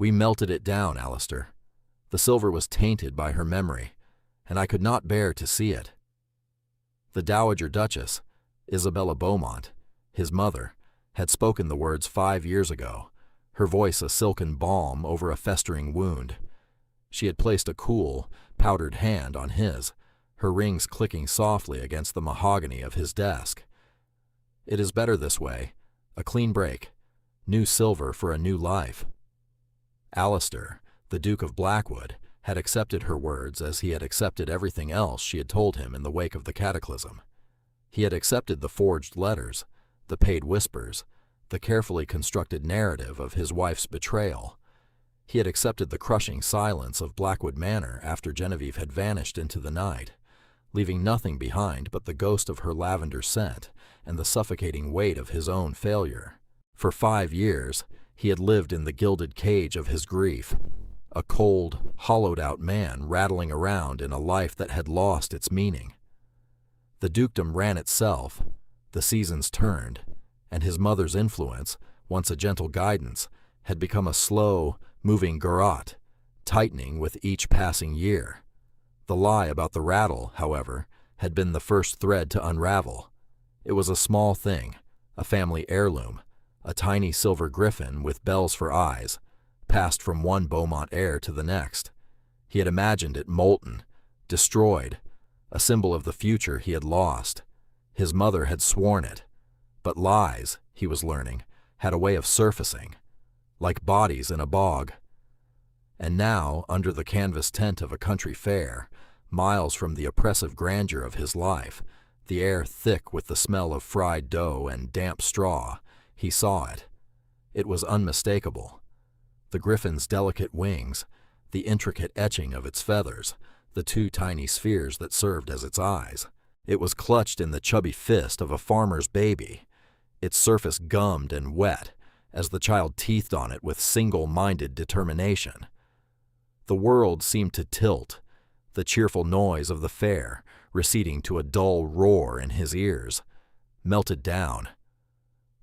We melted it down, Alistair. The silver was tainted by her memory, and I could not bear to see it. The Dowager Duchess, Isabella Beaumont, his mother, had spoken the words 5 years ago, her voice a silken balm over a festering wound. She had placed a cool, powdered hand on his, her rings clicking softly against the mahogany of his desk. It is better this way, a clean break, new silver for a new life. Alistair, the Duke of Blackwood, had accepted her words as he had accepted everything else she had told him in the wake of the cataclysm. He had accepted the forged letters, the paid whispers, the carefully constructed narrative of his wife's betrayal. He had accepted the crushing silence of Blackwood Manor after Genevieve had vanished into the night, leaving nothing behind but the ghost of her lavender scent and the suffocating weight of his own failure. For 5 years, he had lived in the gilded cage of his grief, a cold, hollowed-out man rattling around in a life that had lost its meaning. The dukedom ran itself, the seasons turned, and his mother's influence, once a gentle guidance, had become a slow, moving garrote, tightening with each passing year. The lie about the rattle, however, had been the first thread to unravel. It was a small thing, a family heirloom, a tiny silver griffin with bells for eyes, passed from one Beaumont heir to the next. He had imagined it molten, destroyed, a symbol of the future he had lost. His mother had sworn it. But lies, he was learning, had a way of surfacing, like bodies in a bog. And now, under the canvas tent of a country fair, miles from the oppressive grandeur of his life, the air thick with the smell of fried dough and damp straw, he saw it. It was unmistakable. The griffin's delicate wings, the intricate etching of its feathers, the 2 tiny spheres that served as its eyes. It was clutched in the chubby fist of a farmer's baby, its surface gummed and wet as the child teethed on it with single-minded determination. The world seemed to tilt, the cheerful noise of the fair receding to a dull roar in his ears, melted down.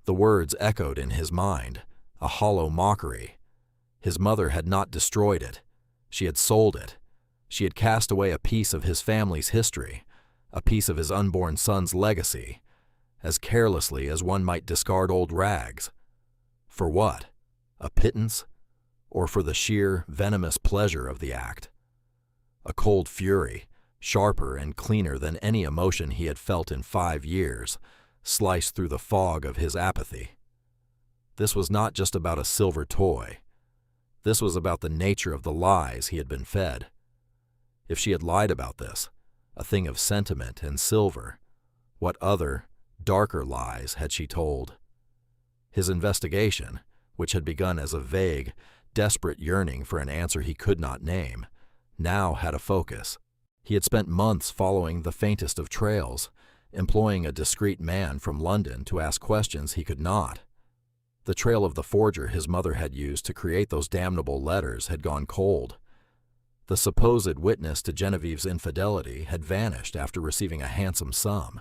The words echoed in his mind, a hollow mockery. His mother had not destroyed it. She had sold it. She had cast away a piece of his family's history, a piece of his unborn son's legacy, as carelessly as one might discard old rags. For what? A pittance? Or for the sheer, venomous pleasure of the act? A cold fury, sharper and cleaner than any emotion he had felt in 5 years, sliced through the fog of his apathy. This was not just about a silver toy. This was about the nature of the lies he had been fed. If she had lied about this, a thing of sentiment and silver, what other, darker lies had she told? His investigation, which had begun as a vague, desperate yearning for an answer he could not name, now had a focus. He had spent months following the faintest of trails, employing a discreet man from London to ask questions he could not. The trail of the forger his mother had used to create those damnable letters had gone cold. The supposed witness to Genevieve's infidelity had vanished after receiving a handsome sum.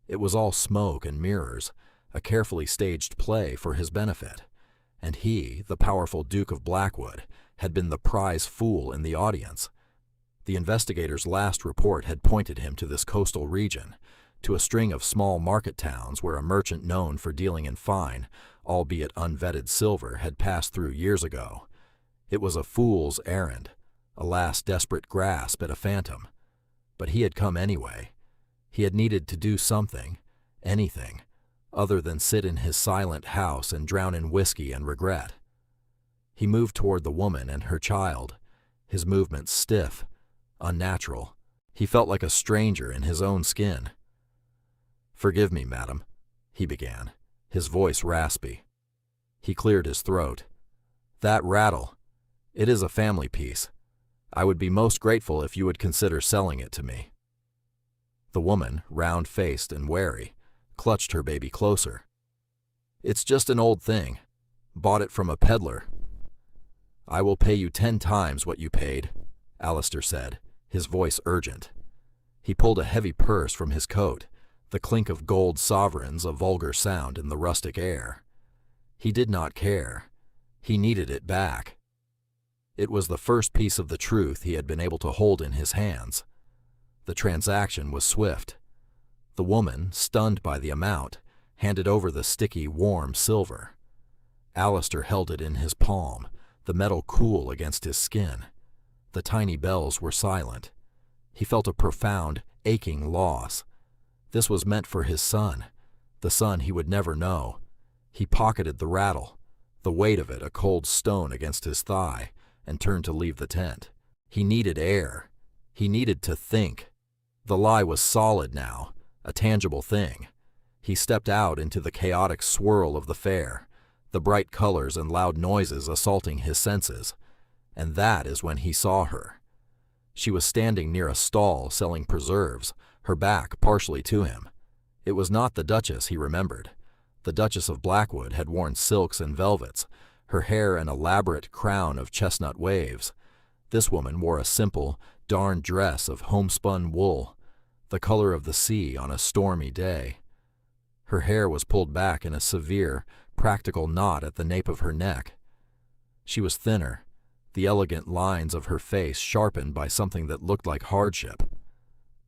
It was all smoke and mirrors, a carefully staged play for his benefit, and he, the powerful Duke of Blackwood, had been the prize fool in the audience. The investigator's last report had pointed him to this coastal region, to a string of small market towns where a merchant known for dealing in fine, albeit unvetted silver, had passed through years ago. It was a fool's errand, a last desperate grasp at a phantom. But he had come anyway. He had needed to do something, anything, other than sit in his silent house and drown in whiskey and regret. He moved toward the woman and her child, his movements stiff, unnatural. He felt like a stranger in his own skin. "Forgive me, madam," he began, his voice raspy. He cleared his throat. "That rattle, it is a family piece. I would be most grateful if you would consider selling it to me." The woman, round-faced and wary, clutched her baby closer. "It's just an old thing. Bought it from a peddler." "I will pay you 10 times what you paid," Alistair said, his voice urgent. He pulled a heavy purse from his coat, the clink of gold sovereigns a vulgar sound in the rustic air. He did not care. He needed it back. It was the first piece of the truth he had been able to hold in his hands. The transaction was swift. The woman, stunned by the amount, handed over the sticky, warm silver. Alistair held it in his palm, the metal cool against his skin. The tiny bells were silent. He felt a profound, aching loss. This was meant for his son, the son he would never know. He pocketed the rattle, the weight of it a cold stone against his thigh, and turned to leave the tent. He needed air. He needed to think. The lie was solid now, a tangible thing. He stepped out into the chaotic swirl of the fair, the bright colors and loud noises assaulting his senses. And that is when he saw her. She was standing near a stall selling preserves, her back partially to him. It was not the Duchess he remembered. The Duchess of Blackwood had worn silks and velvets, her hair an elaborate crown of chestnut waves. This woman wore a simple, darned dress of homespun wool, the color of the sea on a stormy day. Her hair was pulled back in a severe, practical knot at the nape of her neck. She was thinner, the elegant lines of her face sharpened by something that looked like hardship.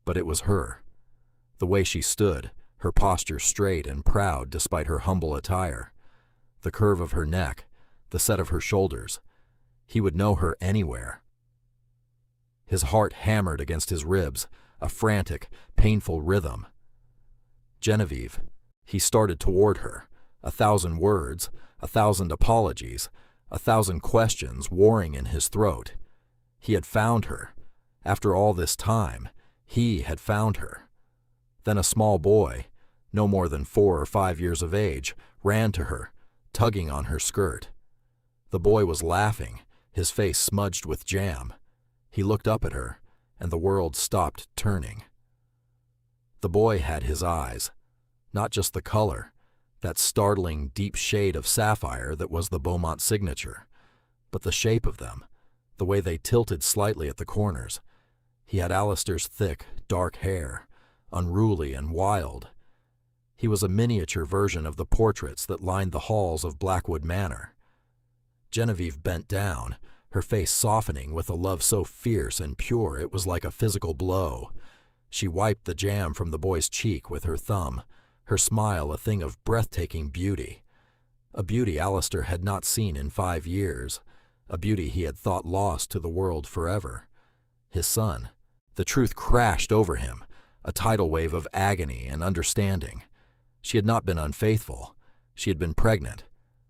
But it was her. The way she stood, her posture straight and proud despite her humble attire. The curve of her neck, the set of her shoulders. He would know her anywhere. His heart hammered against his ribs, a frantic, painful rhythm. Genevieve. He started toward her, 1,000 words, 1,000 apologies, 1,000 questions warring in his throat. He had found her. After all this time, he had found her. Then a small boy, no more than 4 or 5 years of age, ran to her, tugging on her skirt. The boy was laughing, his face smudged with jam. He looked up at her, and the world stopped turning. The boy had his eyes, not just the color, that startling deep shade of sapphire that was the Beaumont signature, but the shape of them, the way they tilted slightly at the corners. He had Alistair's thick, dark hair, unruly and wild. He was a miniature version of the portraits that lined the halls of Blackwood Manor. Genevieve bent down, her face softening with a love so fierce and pure it was like a physical blow. She wiped the jam from the boy's cheek with her thumb, her smile a thing of breathtaking beauty. A beauty Alistair had not seen in 5 years, a beauty he had thought lost to the world forever. His son. The truth crashed over him, a tidal wave of agony and understanding. She had not been unfaithful. She had been pregnant,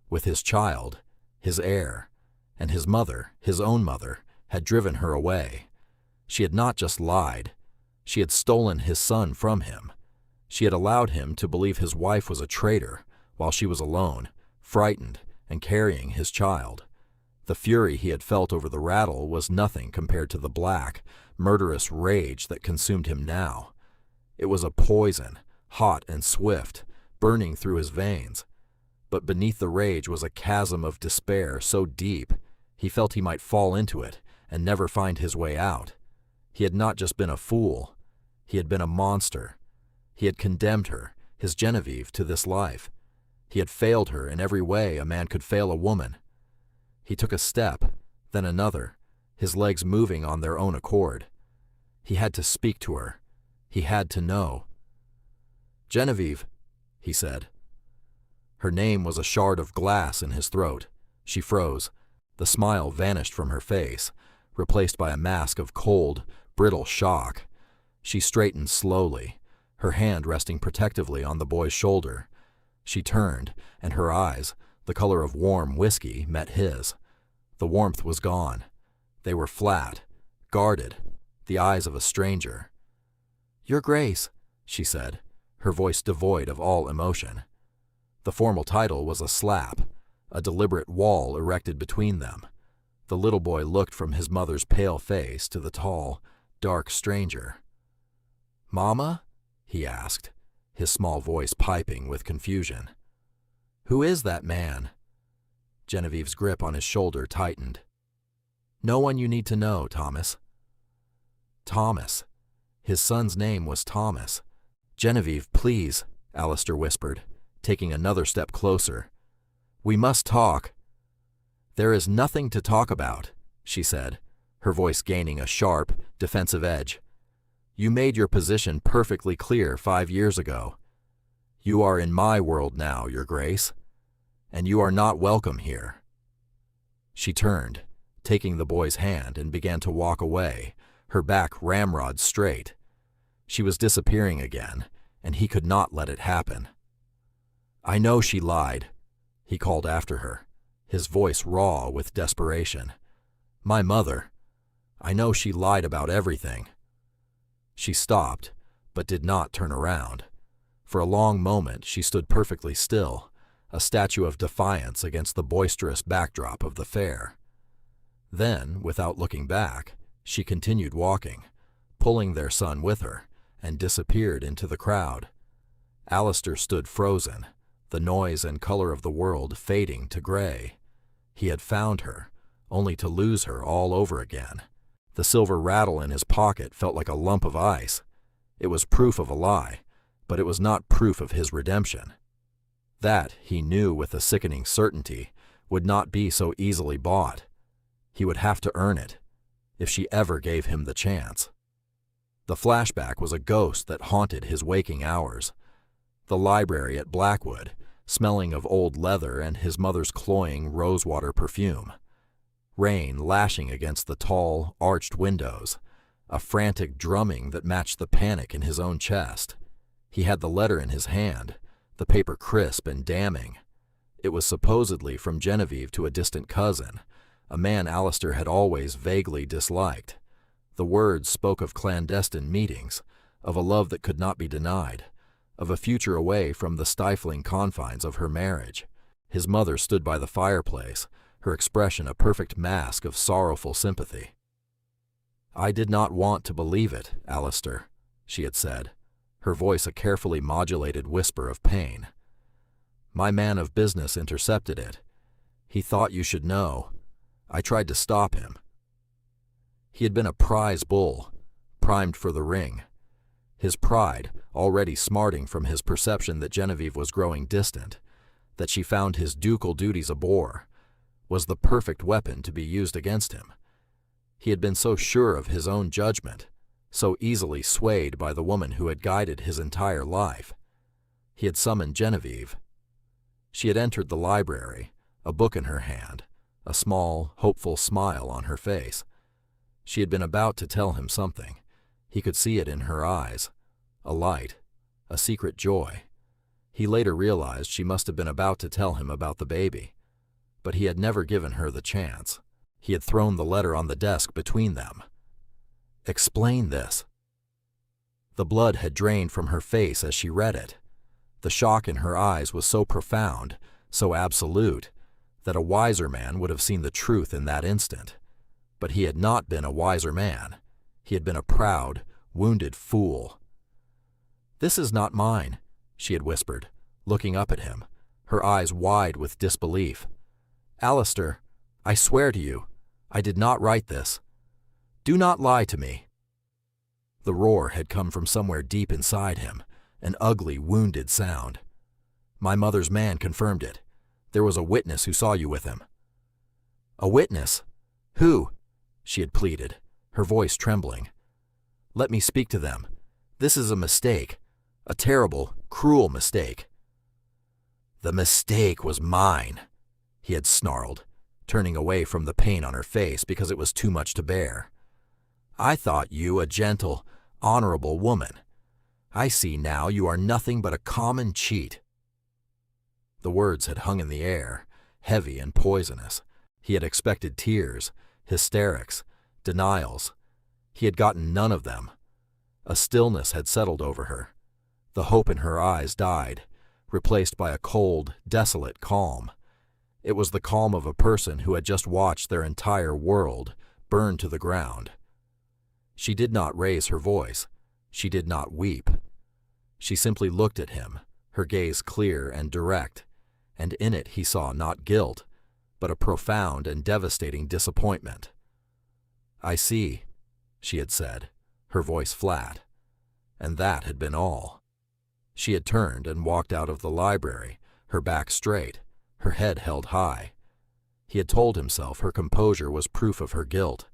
with his child, his heir, and his mother, his own mother, had driven her away. She had not just lied. She had stolen his son from him. She had allowed him to believe his wife was a traitor while she was alone, frightened, and carrying his child. The fury he had felt over the rattle was nothing compared to the black, murderous rage that consumed him now. It was a poison, hot and swift, burning through his veins. But beneath the rage was a chasm of despair so deep he felt he might fall into it and never find his way out. He had not just been a fool. He had been a monster. He had condemned her, his Genevieve, to this life. He had failed her in every way a man could fail a woman. He took a step, then another, his legs moving on their own accord. He had to speak to her. He had to know. "Genevieve," he said. Her name was a shard of glass in his throat. She froze. The smile vanished from her face, replaced by a mask of cold, brittle shock. She straightened slowly, her hand resting protectively on the boy's shoulder. She turned, and her eyes, the color of warm whiskey, met his. The warmth was gone. They were flat, guarded, the eyes of a stranger. "Your Grace," she said, her voice devoid of all emotion. The formal title was a slap, a deliberate wall erected between them. The little boy looked from his mother's pale face to the tall, dark stranger. "Mama?" he asked, his small voice piping with confusion. "Who is that man?" Genevieve's grip on his shoulder tightened. "No one you need to know, Thomas." Thomas. His son's name was Thomas. "Genevieve, please," Alistair whispered, taking another step closer. "We must talk." "There is nothing to talk about," she said, her voice gaining a sharp, defensive edge. You made your position perfectly clear 5 years ago. You are in my world now, Your Grace, and you are not welcome here. She turned, taking the boy's hand, and began to walk away, her back ramrod straight. She was disappearing again, and he could not let it happen. I know she lied, he called after her, his voice raw with desperation. My mother. I know she lied about everything. She stopped, but did not turn around. For a long moment she stood perfectly still, a statue of defiance against the boisterous backdrop of the fair. Then, without looking back, she continued walking, pulling their son with her, and disappeared into the crowd. Alistair stood frozen, the noise and color of the world fading to gray. He had found her, only to lose her all over again. The silver rattle in his pocket felt like a lump of ice. It was proof of a lie, but it was not proof of his redemption. That, he knew with a sickening certainty, would not be so easily bought. He would have to earn it, if she ever gave him the chance. The flashback was a ghost that haunted his waking hours. The library at Blackwood, smelling of old leather and his mother's cloying rosewater perfume. Rain lashing against the tall, arched windows, a frantic drumming that matched the panic in his own chest. He had the letter in his hand, the paper crisp and damning. It was supposedly from Genevieve to a distant cousin, a man Alistair had always vaguely disliked. The words spoke of clandestine meetings, of a love that could not be denied, of a future away from the stifling confines of her marriage. His mother stood by the fireplace, her expression a perfect mask of sorrowful sympathy. I did not want to believe it, Alistair, she had said, her voice a carefully modulated whisper of pain. My man of business intercepted it. He thought you should know. I tried to stop him. He had been a prize bull, primed for the ring. His pride, already smarting from his perception that Genevieve was growing distant, that she found his ducal duties a bore, was the perfect weapon to be used against him. He had been so sure of his own judgment, so easily swayed by the woman who had guided his entire life. He had summoned Genevieve. She had entered the library, a book in her hand, a small, hopeful smile on her face. She had been about to tell him something. He could see it in her eyes, a light, a secret joy. He later realized she must have been about to tell him about the baby, but he had never given her the chance. He had thrown the letter on the desk between them. Explain this. The blood had drained from her face as she read it. The shock in her eyes was so profound, so absolute, that a wiser man would have seen the truth in that instant. But he had not been a wiser man. He had been a proud, wounded fool. This is not mine, she had whispered, looking up at him, her eyes wide with disbelief. Alistair, I swear to you, I did not write this. Do not lie to me. The roar had come from somewhere deep inside him, an ugly, wounded sound. My mother's man confirmed it. There was a witness who saw you with him. A witness? Who? She had pleaded, her voice trembling. Let me speak to them. This is a mistake, a terrible, cruel mistake. The mistake was mine, he had snarled, turning away from the pain on her face because it was too much to bear. I thought you a gentle, honorable woman. I see now you are nothing but a common cheat. The words had hung in the air, heavy and poisonous. He had expected tears, hysterics, denials. He had gotten none of them. A stillness had settled over her. The hope in her eyes died, replaced by a cold, desolate calm. It was the calm of a person who had just watched their entire world burn to the ground. She did not raise her voice. She did not weep. She simply looked at him, her gaze clear and direct, and in it he saw not guilt, but a profound and devastating disappointment. I see, she had said, her voice flat, and that had been all. She had turned and walked out of the library, her back straight, her head held high. He had told himself her composure was proof of her guilt.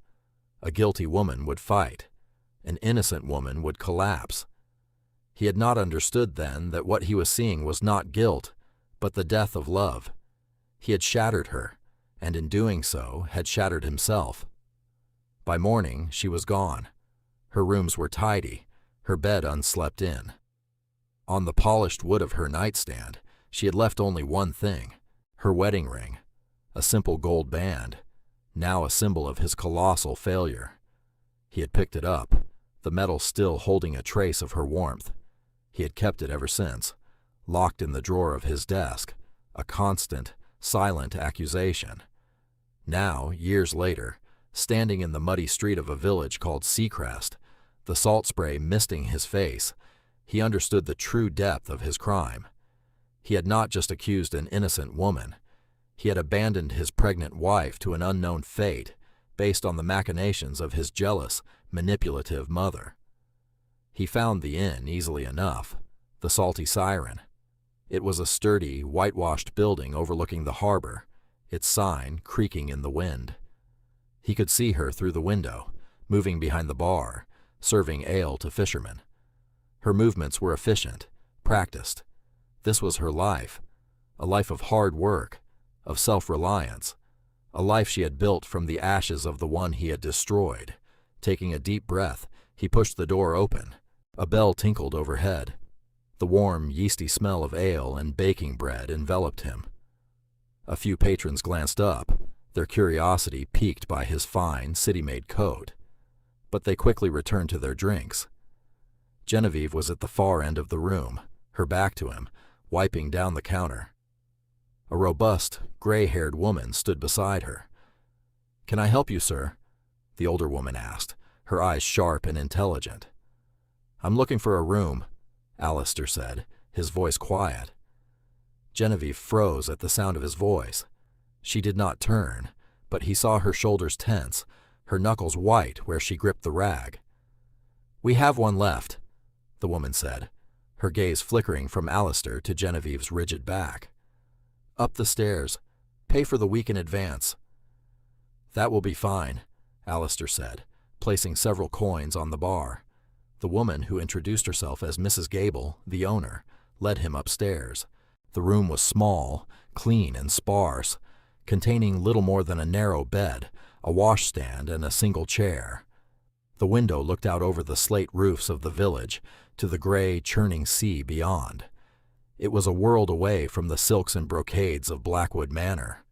A guilty woman would fight. An innocent woman would collapse. He had not understood then that what he was seeing was not guilt, but the death of love. He had shattered her, and in doing so had shattered himself. By morning, she was gone. Her rooms were tidy, her bed unslept in. On the polished wood of her nightstand, she had left only one thing, her wedding ring, a simple gold band, now a symbol of his colossal failure. He had picked it up, the metal still holding a trace of her warmth. He had kept it ever since, locked in the drawer of his desk, a constant, silent accusation. Now, years later, standing in the muddy street of a village called Seacrest, the salt spray misting his face, he understood the true depth of his crime. He had not just accused an innocent woman. He had abandoned his pregnant wife to an unknown fate based on the machinations of his jealous, manipulative mother. He found the inn easily enough, the Salty Siren. It was a sturdy, whitewashed building overlooking the harbor, its sign creaking in the wind. He could see her through the window, moving behind the bar, serving ale to fishermen. Her movements were efficient, practiced. This was her life, a life of hard work, of self-reliance, a life she had built from the ashes of the one he had destroyed. Taking a deep breath, he pushed the door open. A bell tinkled overhead. The warm, yeasty smell of ale and baking bread enveloped him. A few patrons glanced up, their curiosity piqued by his fine, city-made coat. But they quickly returned to their drinks. Genevieve was at the far end of the room, her back to him, wiping down the counter. A robust, gray-haired woman stood beside her. "Can I help you, sir?" the older woman asked, her eyes sharp and intelligent. "I'm looking for a room," Alistair said, his voice quiet. Genevieve froze at the sound of his voice. She did not turn, but he saw her shoulders tense, her knuckles white where she gripped the rag. "We have one left," the woman said, her gaze flickering from Alistair to Genevieve's rigid back. "Up the stairs. Pay for the week in advance." "That will be fine," Alistair said, placing several coins on the bar. The woman, who introduced herself as Mrs. Gable, the owner, led him upstairs. The room was small, clean and sparse, containing little more than a narrow bed, a washstand, and a single chair. The window looked out over the slate roofs of the village to the gray, churning sea beyond. It was a world away from the silks and brocades of Blackwood Manor.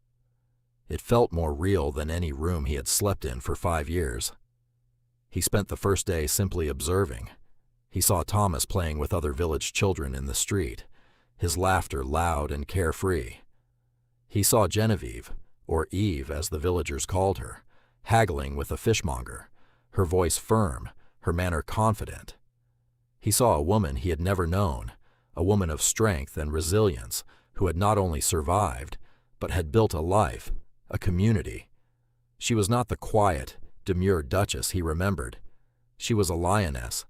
It felt more real than any room he had slept in for 5 years. He spent the first day simply observing. He saw Thomas playing with other village children in the street, his laughter loud and carefree. He saw Genevieve, or Eve as the villagers called her, haggling with a fishmonger, her voice firm, her manner confident. He saw a woman he had never known, a woman of strength and resilience who had not only survived, but had built a life, a community. She was not the quiet, demure duchess he remembered. She was a lioness,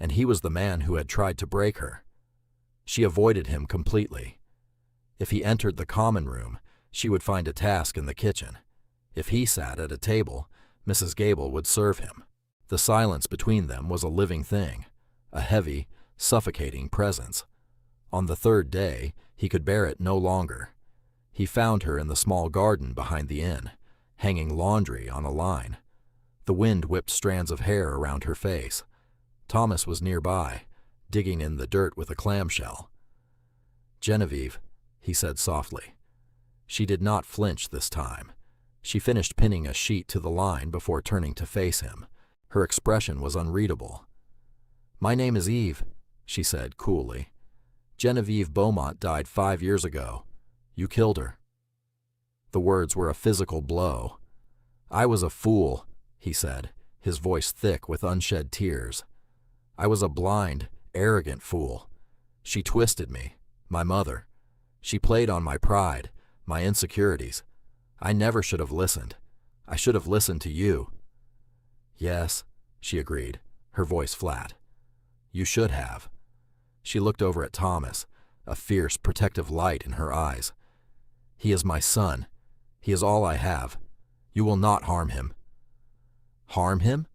and he was the man who had tried to break her. She avoided him completely. If he entered the common room, she would find a task in the kitchen. If he sat at a table, Mrs. Gable would serve him. The silence between them was a living thing, a heavy, suffocating presence. On the third day, he could bear it no longer. He found her in the small garden behind the inn, hanging laundry on a line. The wind whipped strands of hair around her face. Thomas was nearby, digging in the dirt with a clamshell. "Genevieve," he said softly. She did not flinch this time. She finished pinning a sheet to the line before turning to face him. Her expression was unreadable. "My name is Eve," she said coolly. "Genevieve Beaumont died 5 years ago. You killed her." The words were a physical blow. "I was a fool," he said, his voice thick with unshed tears. "I was a blind, arrogant fool. She twisted me, my mother. She played on my pride, my insecurities. I never should have listened. I should have listened to you." "Yes," she agreed, her voice flat. "You should have." She looked over at Thomas, a fierce, protective light in her eyes. "He is my son. He is all I have. You will not harm him." "Harm him?"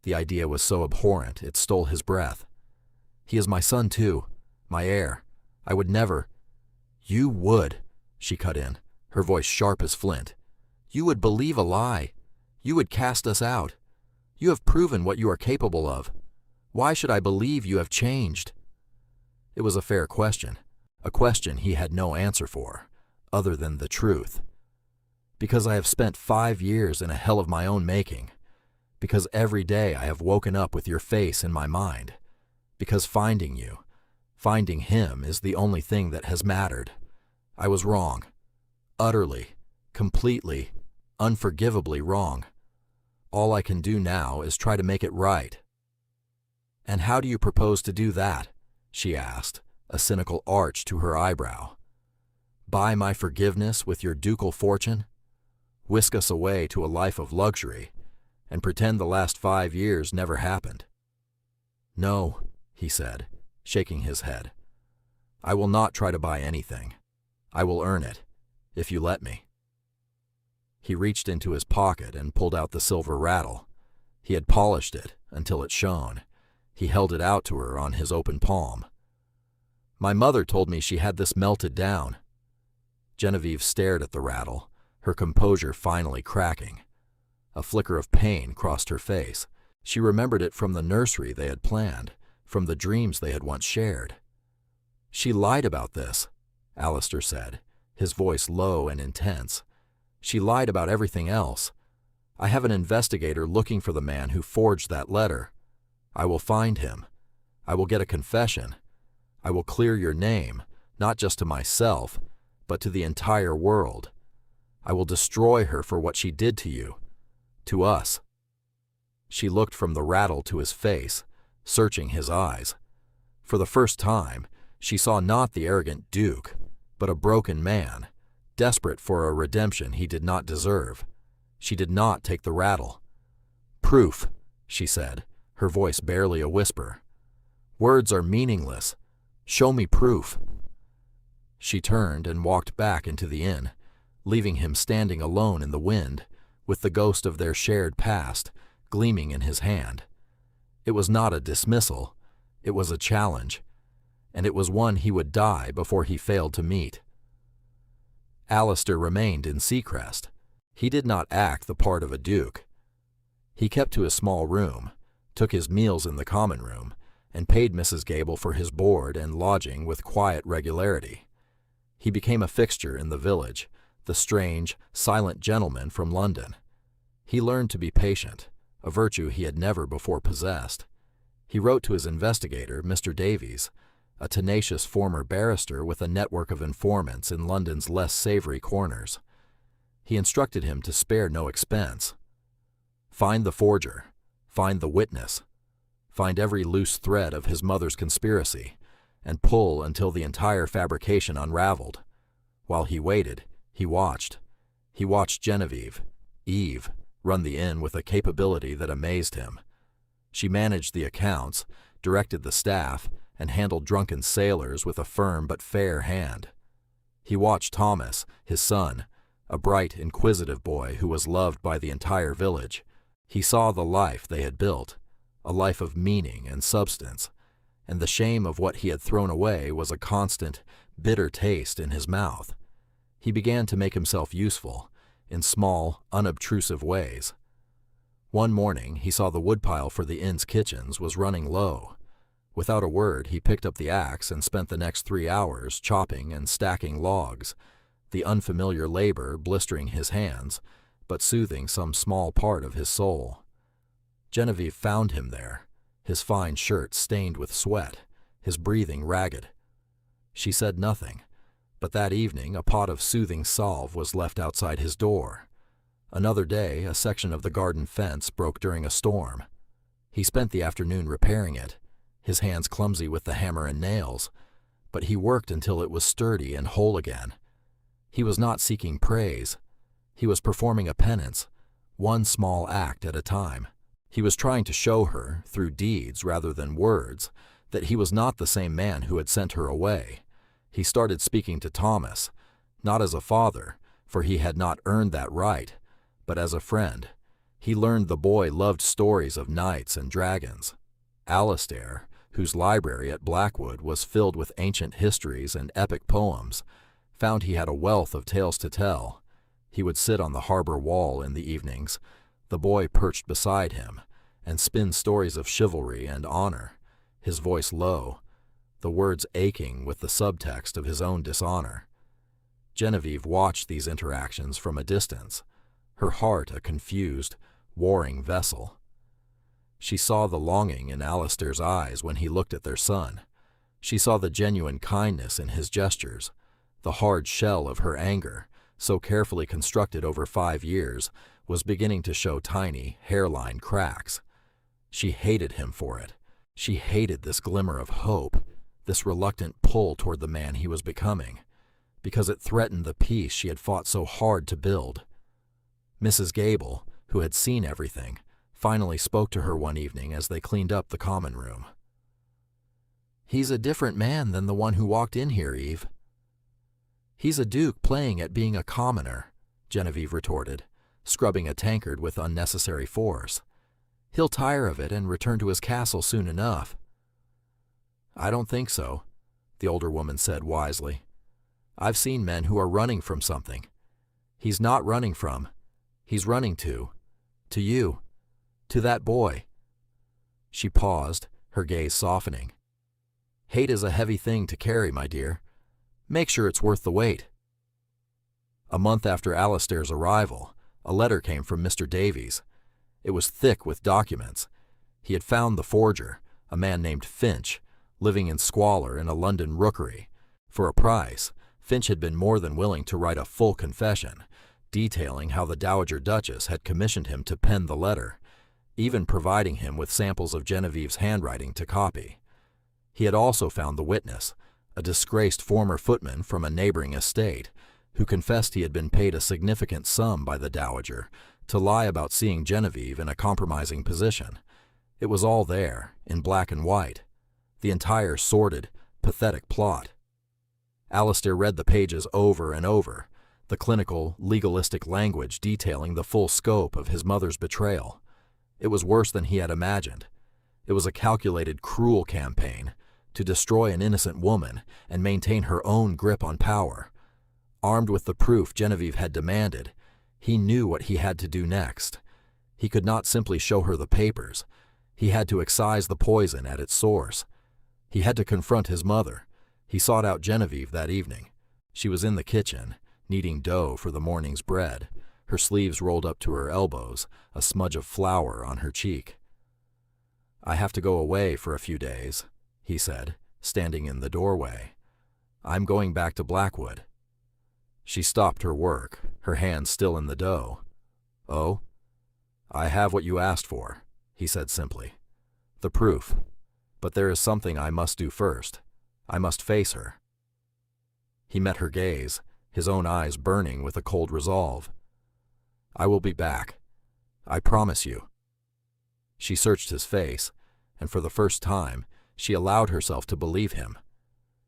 The idea was so abhorrent it stole his breath. "He is my son too, my heir. I would never—" "You would," she cut in, her voice sharp as flint. "You would believe a lie. You would cast us out. You have proven what you are capable of. Why should I believe you have changed?" It was a fair question, a question he had no answer for, other than the truth. "Because I have spent 5 years in a hell of my own making. Because every day I have woken up with your face in my mind. Because finding you, finding him is the only thing that has mattered. I was wrong. Utterly, completely, unforgivably wrong. All I can do now is try to make it right." "And how do you propose to do that?" she asked, a cynical arch to her eyebrow. "Buy my forgiveness with your ducal fortune? Whisk us away to a life of luxury, and pretend the last 5 years never happened?" "No," he said, shaking his head. "I will not try to buy anything. I will earn it, if you let me." He reached into his pocket and pulled out the silver rattle. He had polished it until it shone. He held it out to her on his open palm. "My mother told me she had this melted down." Genevieve stared at the rattle, her composure finally cracking. A flicker of pain crossed her face. She remembered it from the nursery they had planned, from the dreams they had once shared. "She lied about this," Alistair said, his voice low and intense. "She lied about everything else. I have an investigator looking for the man who forged that letter. I will find him. I will get a confession. I will clear your name, not just to myself, but to the entire world. I will destroy her for what she did to you, to us." She looked from the rattle to his face, searching his eyes. For the first time, she saw not the arrogant duke, but a broken man, desperate for a redemption he did not deserve. She did not take the rattle. "Proof," she said, her voice barely a whisper. "Words are meaningless. Show me proof." She turned and walked back into the inn, leaving him standing alone in the wind, with the ghost of their shared past gleaming in his hand. It was not a dismissal, it was a challenge, and it was one he would die before he failed to meet. Alistair remained in Seacrest. He did not act the part of a duke. He kept to his small room, took his meals in the common room, and paid Mrs. Gable for his board and lodging with quiet regularity. He became a fixture in the village, the strange, silent gentleman from London. He learned to be patient, a virtue he had never before possessed. He wrote to his investigator, Mr. Davies, a tenacious former barrister with a network of informants in London's less savory corners. He instructed him to spare no expense. Find the forger, find the witness, find every loose thread of his mother's conspiracy, and pull until the entire fabrication unraveled. While he waited, he watched. He watched Genevieve, Eve, run the inn with a capability that amazed him. She managed the accounts, directed the staff, and handled drunken sailors with a firm but fair hand. He watched Thomas, his son, a bright, inquisitive boy who was loved by the entire village. He saw the life they had built, a life of meaning and substance, and the shame of what he had thrown away was a constant, bitter taste in his mouth. He began to make himself useful, in small, unobtrusive ways. One morning he saw the woodpile for the inn's kitchens was running low. Without a word, he picked up the axe and spent the next 3 hours chopping and stacking logs, the unfamiliar labor blistering his hands, but soothing some small part of his soul. Genevieve found him there, his fine shirt stained with sweat, his breathing ragged. She said nothing, but that evening a pot of soothing salve was left outside his door. Another day, a section of the garden fence broke during a storm. He spent the afternoon repairing it, his hands clumsy with the hammer and nails, but he worked until it was sturdy and whole again. He was not seeking praise. He was performing a penance, one small act at a time. He was trying to show her, through deeds rather than words, that he was not the same man who had sent her away. He started speaking to Thomas, not as a father, for he had not earned that right, but as a friend. He learned the boy loved stories of knights and dragons. Alistair, whose library at Blackwood was filled with ancient histories and epic poems, found he had a wealth of tales to tell. He would sit on the harbor wall in the evenings, the boy perched beside him, and spin stories of chivalry and honor, his voice low, the words aching with the subtext of his own dishonor. Genevieve watched these interactions from a distance, her heart a confused, warring vessel. She saw the longing in Alistair's eyes when he looked at their son. She saw the genuine kindness in his gestures. The hard shell of her anger, so carefully constructed over 5 years, was beginning to show tiny, hairline cracks. She hated him for it. She hated this glimmer of hope, this reluctant pull toward the man he was becoming, because it threatened the peace she had fought so hard to build. Mrs. Gable, who had seen everything, finally spoke to her one evening as they cleaned up the common room. "He's a different man than the one who walked in here, Eve." "He's a duke playing at being a commoner," Genevieve retorted, scrubbing a tankard with unnecessary force. "He'll tire of it and return to his castle soon enough." "I don't think so," the older woman said wisely. "I've seen men who are running from something. He's not running from. He's running to you, to that boy." She paused, her gaze softening. "Hate is a heavy thing to carry, my dear. Make sure it's worth the weight." A month after Alistair's arrival, a letter came from Mr. Davies. It was thick with documents. He had found the forger, a man named Finch, living in squalor in a London rookery. For a price, Finch had been more than willing to write a full confession, detailing how the Dowager Duchess had commissioned him to pen the letter, even providing him with samples of Genevieve's handwriting to copy. He had also found the witness, a disgraced former footman from a neighboring estate, who confessed he had been paid a significant sum by the Dowager to lie about seeing Genevieve in a compromising position. It was all there, in black and white, the entire sordid, pathetic plot. Alistair read the pages over and over, the clinical, legalistic language detailing the full scope of his mother's betrayal. It was worse than he had imagined. It was a calculated, cruel campaign to destroy an innocent woman and maintain her own grip on power. Armed with the proof Genevieve had demanded, he knew what he had to do next. He could not simply show her the papers. He had to excise the poison at its source. He had to confront his mother. He sought out Genevieve that evening. She was in the kitchen, kneading dough for the morning's bread, her sleeves rolled up to her elbows, a smudge of flour on her cheek. "I have to go away for a few days," he said, standing in the doorway. "I'm going back to Blackwood." She stopped her work, her hands still in the dough. "Oh?" "I have what you asked for," he said simply. "The proof. But there is something I must do first. I must face her." He met her gaze, his own eyes burning with a cold resolve. "I will be back. I promise you." She searched his face, and for the first time, she allowed herself to believe him.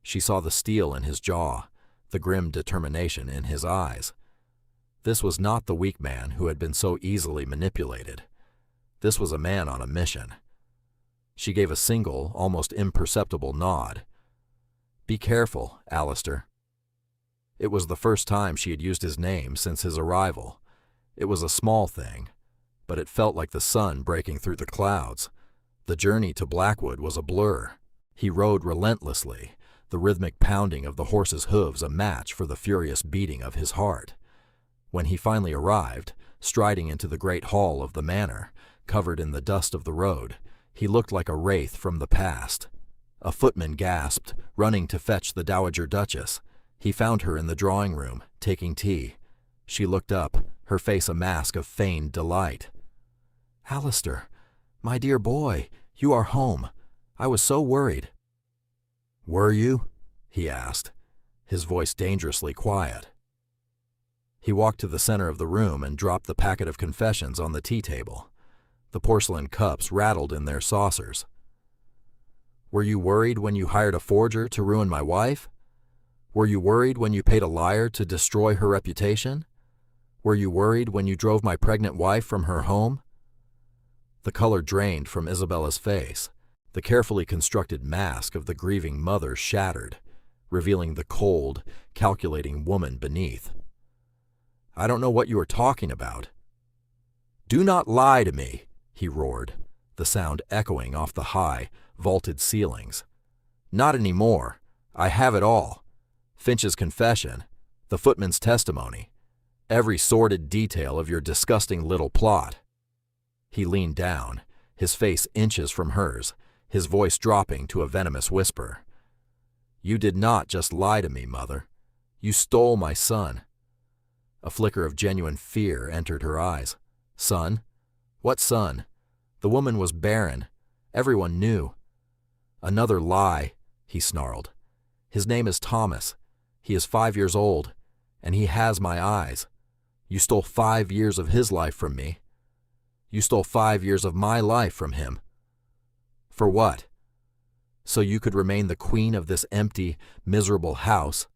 She saw the steel in his jaw, the grim determination in his eyes. This was not the weak man who had been so easily manipulated. This was a man on a mission. She gave a single, almost imperceptible nod. "Be careful, Alistair." It was the first time she had used his name since his arrival. It was a small thing, but it felt like the sun breaking through the clouds. The journey to Blackwood was a blur. He rode relentlessly, the rhythmic pounding of the horse's hooves a match for the furious beating of his heart. When he finally arrived, striding into the great hall of the manor, covered in the dust of the road, he looked like a wraith from the past. A footman gasped, running to fetch the Dowager Duchess. He found her in the drawing room, taking tea. She looked up, her face a mask of feigned delight. "Alistair, my dear boy, you are home. I was so worried." "Were you?" he asked, his voice dangerously quiet. He walked to the center of the room and dropped the packet of confessions on the tea table. The porcelain cups rattled in their saucers. "Were you worried when you hired a forger to ruin my wife?" Were you worried when you paid a liar to destroy her reputation? Were you worried when you drove my pregnant wife from her home?" The color drained from Isabella's face. The carefully constructed mask of the grieving mother shattered, revealing the cold, calculating woman beneath. "I don't know what you are talking about." "Do not lie to me," he roared, the sound echoing off the high, vaulted ceilings. "Not anymore. I have it all. Finch's confession, the footman's testimony, every sordid detail of your disgusting little plot." He leaned down, his face inches from hers, his voice dropping to a venomous whisper. "You did not just lie to me, Mother. You stole my son." A flicker of genuine fear entered her eyes. "Son? What son? The woman was barren. Everyone knew." "Another lie," he snarled. "His name is Thomas. He is 5 years old, and he has my eyes. You stole 5 years of his life from me. You stole 5 years of my life from him. For what? So you could remain the queen of this empty, miserable house."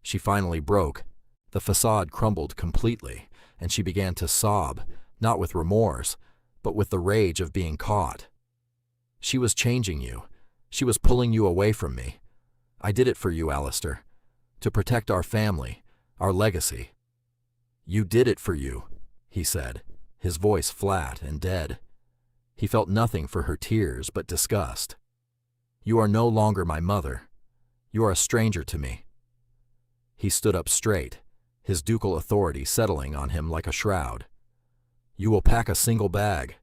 She finally broke. The facade crumbled completely, and she began to sob, not with remorse, but with the rage of being caught. "She was changing you. She was pulling you away from me. I did it for you, Alistair, to protect our family, our legacy." "You did it for you," he said, his voice flat and dead. He felt nothing for her tears but disgust. "You are no longer my mother. You are a stranger to me." He stood up straight, his ducal authority settling on him like a shroud. "You will pack a single bag.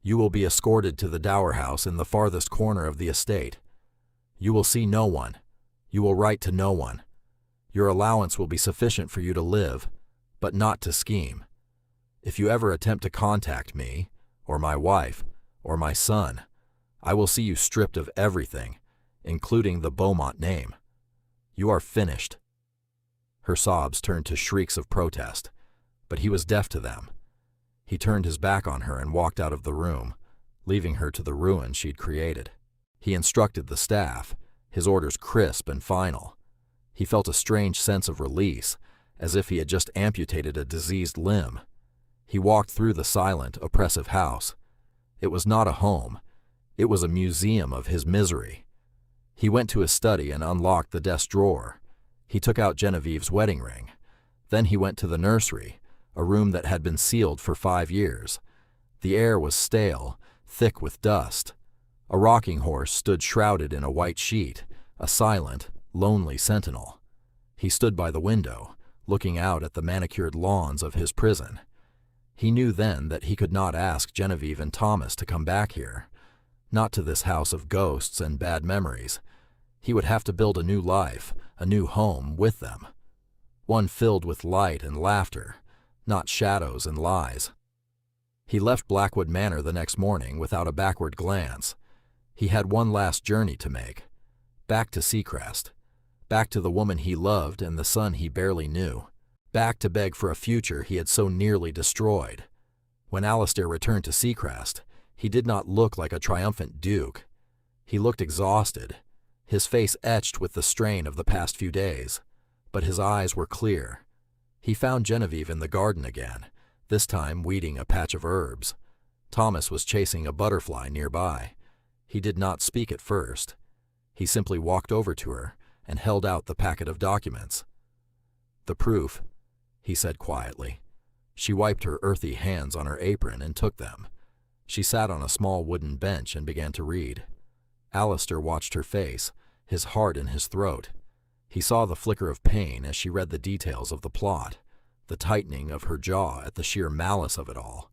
You will be escorted to the dower house in the farthest corner of the estate. You will see no one. You will write to no one. Your allowance will be sufficient for you to live, but not to scheme. If you ever attempt to contact me, or my wife, or my son, I will see you stripped of everything, including the Beaumont name. You are finished." Her sobs turned to shrieks of protest, but he was deaf to them. He turned his back on her and walked out of the room, leaving her to the ruin she'd created. He instructed the staff, his orders crisp and final. He felt a strange sense of release, as if he had just amputated a diseased limb. He walked through the silent, oppressive house. It was not a home. It was a museum of his misery. He went to his study and unlocked the desk drawer. He took out Genevieve's wedding ring. Then he went to the nursery, a room that had been sealed for 5 years. The air was stale, thick with dust. A rocking horse stood shrouded in a white sheet, a silent, lonely sentinel. He stood by the window, looking out at the manicured lawns of his prison. He knew then that he could not ask Genevieve and Thomas to come back here, not to this house of ghosts and bad memories. He would have to build a new life, a new home with them, one filled with light and laughter, not shadows and lies. He left Blackwood Manor the next morning without a backward glance. He had one last journey to make, back to Seacrest, back to the woman he loved and the son he barely knew, back to beg for a future he had so nearly destroyed. When Alistair returned to Seacrest, he did not look like a triumphant duke. He looked exhausted, his face etched with the strain of the past few days, but his eyes were clear. He found Genevieve in the garden again, this time weeding a patch of herbs. Thomas was chasing a butterfly nearby. He did not speak at first. He simply walked over to her and held out the packet of documents. "The proof," he said quietly. She wiped her earthy hands on her apron and took them. She sat on a small wooden bench and began to read. Alistair watched her face, his heart in his throat. He saw the flicker of pain as she read the details of the plot, the tightening of her jaw at the sheer malice of it all.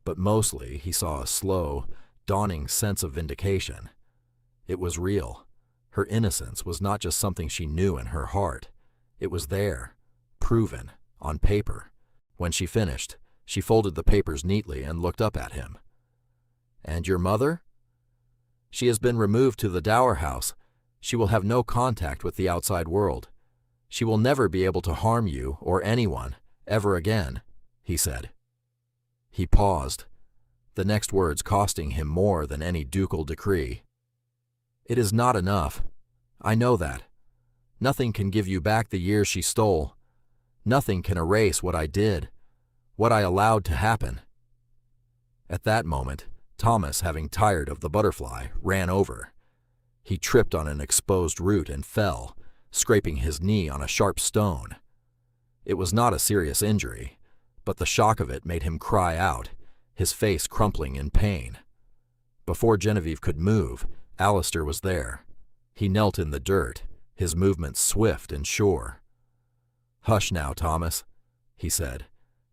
But mostly he saw a slow, dawning sense of vindication. It was real. Her innocence was not just something she knew in her heart. It was there, proven, on paper. When she finished, she folded the papers neatly and looked up at him. "And your mother?" "She has been removed to the dower house. She will have no contact with the outside world. She will never be able to harm you or anyone, ever again," he said. He paused, the next words costing him more than any ducal decree. "It is not enough. I know that. Nothing can give you back the years she stole. Nothing can erase what I did, what I allowed to happen." At that moment, Thomas, having tired of the butterfly, ran over. He tripped on an exposed root and fell, scraping his knee on a sharp stone. It was not a serious injury, but the shock of it made him cry out, his face crumpling in pain. Before Genevieve could move, Alistair was there. He knelt in the dirt, his movements swift and sure. "Hush now, Thomas," he said,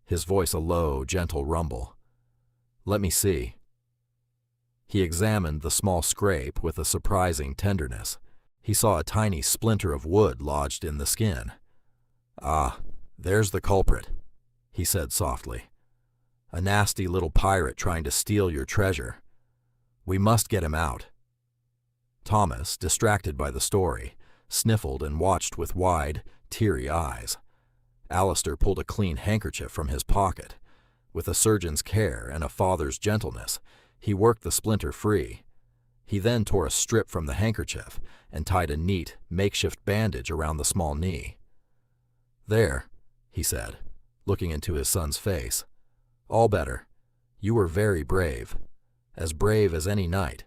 his voice a low, gentle rumble. "Let me see." He examined the small scrape with a surprising tenderness. He saw a tiny splinter of wood lodged in the skin. "Ah, there's the culprit," he said softly. "A nasty little pirate trying to steal your treasure. We must get him out." Thomas, distracted by the story, sniffled and watched with wide, teary eyes. Alistair pulled a clean handkerchief from his pocket. With a surgeon's care and a father's gentleness, he worked the splinter free. He then tore a strip from the handkerchief and tied a neat, makeshift bandage around the small knee. "There," he said, looking into his son's face. "All better. You were very brave. As brave as any knight."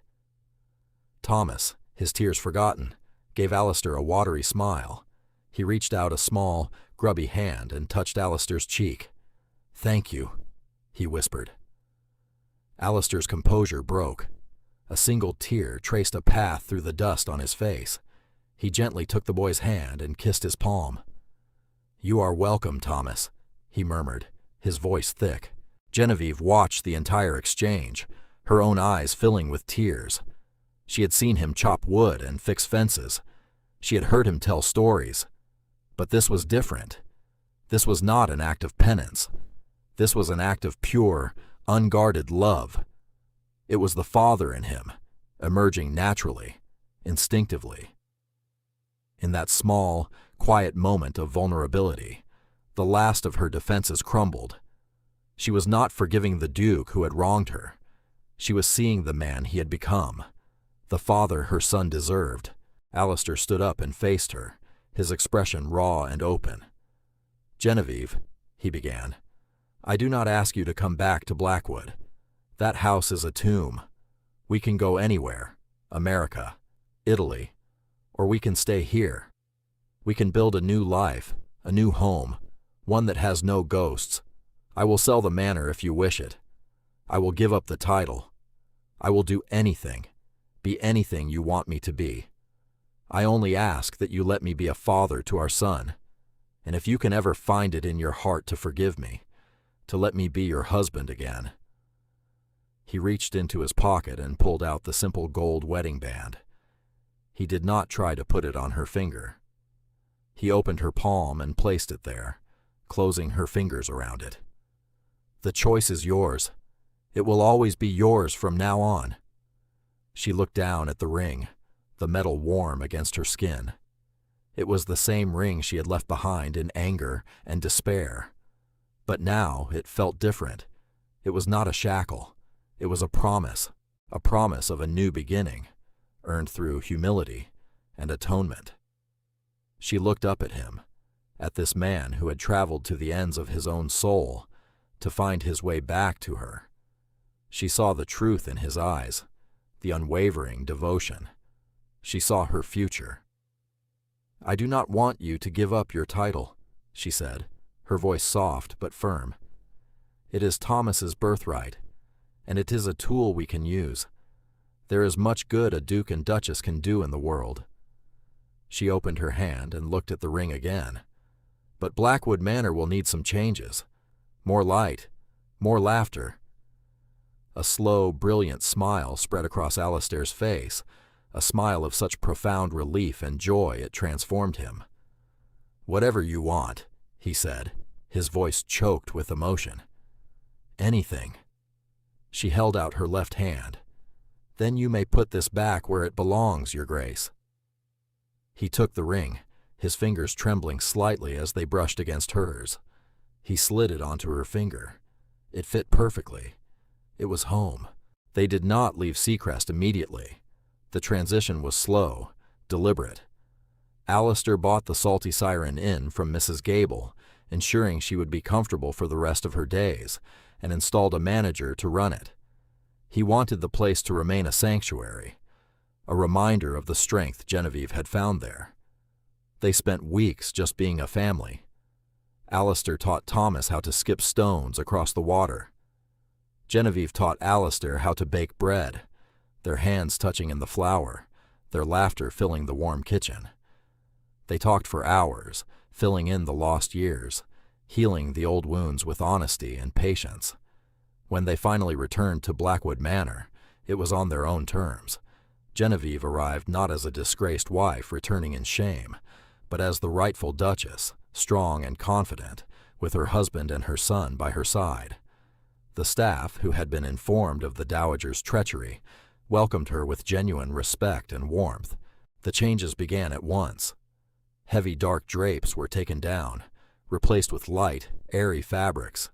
Thomas, his tears forgotten, gave Alistair a watery smile. He reached out a small, grubby hand and touched Alistair's cheek. "Thank you," he whispered. Alistair's composure broke. A single tear traced a path through the dust on his face. He gently took the boy's hand and kissed his palm. "You are welcome, Thomas," he murmured, his voice thick. Genevieve watched the entire exchange, her own eyes filling with tears. She had seen him chop wood and fix fences. She had heard him tell stories. But this was different. This was not an act of penance. This was an act of pure, unguarded love. It was the father in him, emerging naturally, instinctively. In that small, quiet moment of vulnerability, the last of her defenses crumbled. She was not forgiving the Duke who had wronged her. She was seeing the man he had become, the father her son deserved. Alistair stood up and faced her, his expression raw and open. "Genevieve," he began, "I do not ask you to come back to Blackwood. That house is a tomb. We can go anywhere, America, Italy, or we can stay here. We can build a new life, a new home, one that has no ghosts. I will sell the manor if you wish it. I will give up the title. I will do anything, be anything you want me to be. I only ask that you let me be a father to our son, and if you can ever find it in your heart to forgive me, to let me be your husband again." He reached into his pocket and pulled out the simple gold wedding band. He did not try to put it on her finger. He opened her palm and placed it there, closing her fingers around it. "The choice is yours. It will always be yours from now on." She looked down at the ring, the metal warm against her skin. It was the same ring she had left behind in anger and despair. But now it felt different. It was not a shackle. It was a promise of a new beginning, earned through humility and atonement. She looked up at him, at this man who had traveled to the ends of his own soul to find his way back to her. She saw the truth in his eyes, the unwavering devotion. She saw her future. "I do not want you to give up your title," she said, her voice soft but firm. "It is Thomas's birthright, and it is a tool we can use. There is much good a duke and duchess can do in the world." She opened her hand and looked at the ring again. "But Blackwood Manor will need some changes. More light, more laughter." A slow, brilliant smile spread across Alistair's face, a smile of such profound relief and joy it transformed him. "Whatever you want," he said, his voice choked with emotion. "Anything." She held out her left hand. "Then you may put this back where it belongs, Your Grace." He took the ring, his fingers trembling slightly as they brushed against hers. He slid it onto her finger. It fit perfectly. It was home. They did not leave Seacrest immediately. The transition was slow, deliberate. Alistair bought the salty siren inn from Mrs. Gable, ensuring she would be comfortable for the rest of her days, and installed a manager to run it. He wanted the place to remain a sanctuary, a reminder of the strength Genevieve had found there. They spent weeks just being a family. Alistair taught Thomas how to skip stones across the water. Genevieve taught Alistair how to bake bread, their hands touching in the flour, their laughter filling the warm kitchen. They talked for hours, filling in the lost years, healing the old wounds with honesty and patience. When they finally returned to Blackwood Manor, it was on their own terms. Genevieve arrived not as a disgraced wife returning in shame, but as the rightful Duchess, strong and confident, with her husband and her son by her side. The staff, who had been informed of the Dowager's treachery, welcomed her with genuine respect and warmth. The changes began at once. Heavy dark drapes were taken down, replaced with light, airy fabrics.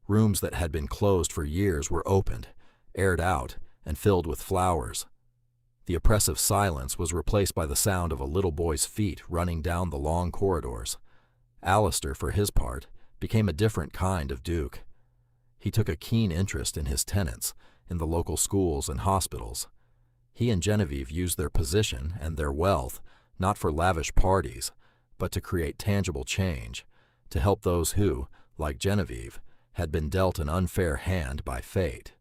Rooms that had been closed for years were opened, aired out, and filled with flowers. The oppressive silence was replaced by the sound of a little boy's feet running down the long corridors. Alistair, for his part, became a different kind of duke. He took a keen interest in his tenants, in the local schools and hospitals. He and Genevieve used their position and their wealth not for lavish parties, but to create tangible change, to help those who, like Genevieve, had been dealt an unfair hand by fate.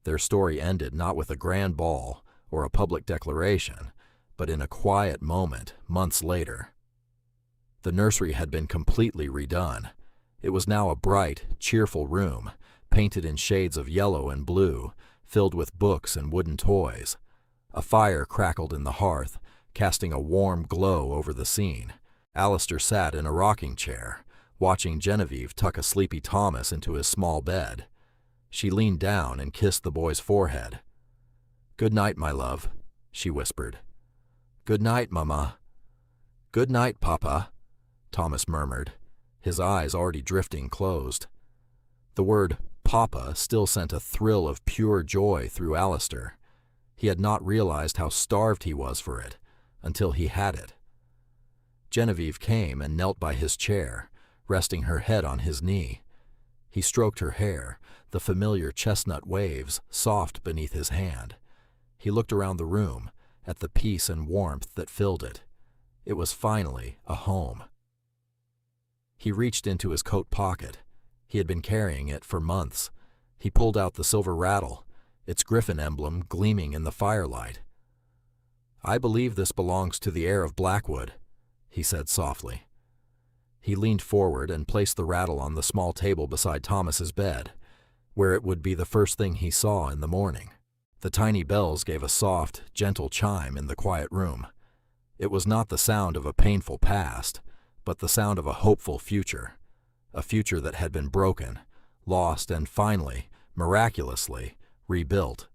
Their story ended not with a grand ball or a public declaration, but in a quiet moment months later. The nursery had been completely redone. It was now a bright, cheerful room, painted in shades of yellow and blue, filled with books and wooden toys. A fire crackled in the hearth, casting a warm glow over the scene. Alistair sat in a rocking chair, watching Genevieve tuck a sleepy Thomas into his small bed. She leaned down and kissed the boy's forehead. "Good night, my love," she whispered. "Good night, Mama." "Good night, Papa," Thomas murmured, his eyes already drifting closed. The word Papa still sent a thrill of pure joy through Alistair. He had not realized how starved he was for it until he had it. Genevieve came and knelt by his chair, resting her head on his knee. He stroked her hair, the familiar chestnut waves soft beneath his hand. He looked around the room, at the peace and warmth that filled it. It was finally a home. He reached into his coat pocket. He had been carrying it for months. He pulled out the silver rattle, its griffin emblem gleaming in the firelight. "I believe this belongs to the heir of Blackwood," he said softly. He leaned forward and placed the rattle on the small table beside Thomas's bed, where it would be the first thing he saw in the morning. The tiny bells gave a soft, gentle chime in the quiet room. It was not the sound of a painful past, but the sound of a hopeful future, a future that had been broken, lost, and finally, miraculously, rebuilt.